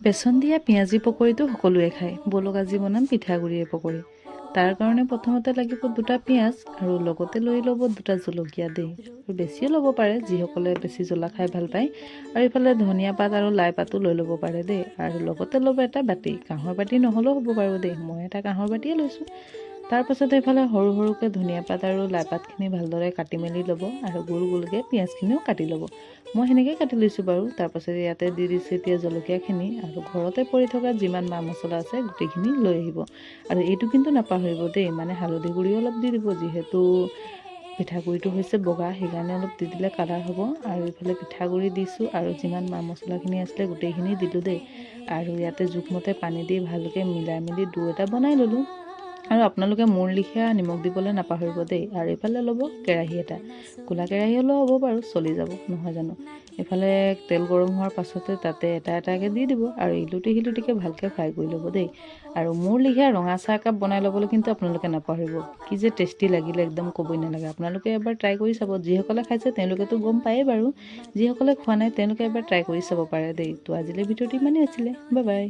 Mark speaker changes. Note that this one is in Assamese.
Speaker 1: বেচন দিয়া পিঁয়াজি পকৰিটো সকলোৱে খায়। বলক আজি বনাম পিঠাগুড়িৰে পকৰি। তাৰ কাৰণে প্ৰথমতে লাগিব 2টা পিঁয়াজ আৰু লগতে লৈ ল'ব 2টা জলকীয়া দেই। আৰু বেছিও ল'ব পাৰে যিসকলে বেছি জ্বলা খাই ভাল পায়। আৰু ইফালে ধনিয়া পাত আৰু লাই পাতো লৈ ল'ব পাৰে দেই। আৰু লগতে ল'ব এটা বাতি, কাঁহৰ বাতি নহ'লেও হ'ব বাৰু দেই। মই এটা কাঁহৰ বাতিয়ে লৈছোঁ। তাৰপাছত এইফালে সৰু সৰুকৈ ধনিয়া পাত আৰু লাই পাতখিনি ভালদৰে কাটি মেলি ল'ব আৰু গোল গোলকৈ পিঁয়াজখিনিও কাটি ল'ব। মই সেনেকৈ কাটি লৈছোঁ বাৰু। তাৰপাছত ইয়াতে দি দিছোঁ এতিয়া জলকীয়াখিনি আৰু ঘৰতে পৰি থকা যিমান মা মছলা আছে গোটেইখিনি লৈ আহিব। আৰু এইটো কিন্তু নাপাহৰিব দেই, মানে হালধি গুড়িও অলপ দি দিব, যিহেতু পিঠাগুড়িটো হৈছে বগা, সেইকাৰণে অলপ দি দিলে কালাৰ হ'ব। আৰু ইফালে পিঠাগুড়ি দিছোঁ আৰু যিমান মা মছলাখিনি আছিলে গোটেইখিনি দিলোঁ দেই। আৰু ইয়াতে জোখমতে পানী দি ভালকৈ মিলাই মেলি ডো এটা বনাই ল'লোঁ। আৰু আপোনালোকে মোৰ লিখীয়া নিমখ দিবলৈ নাপাহৰিব দেই। আৰু এইফালে ল'ব কেৰাহী এটা, ক'লা কেৰাহী হ'লেও হ'ব বাৰু, চলি যাব নহয় জানো। এইফালে তেল গৰম হোৱাৰ পাছতে তাতে এটা এটাকৈ দি দিব আৰু ইলুটি ভালকৈ ফ্ৰাই কৰি ল'ব দেই। আৰু মোৰ লিখীয়া ৰঙা চাহ একাপ বনাই ল'বলৈ কিন্তু আপোনালোকে নাপাহৰিব। কি যে টেষ্টি লাগিলে একদম ক'বই নালাগে। আপোনালোকে এবাৰ ট্ৰাই কৰি চাব। যিসকলে খাইছে তেওঁলোকেতো গম পায়েই বাৰু, যিসকলে খোৱা নাই তেওঁলোকে এবাৰ ট্ৰাই কৰি চাব পাৰে দেই। তো আজিলৈ ভিডিঅ'টো ইমানেই আছিলে। Bye bye.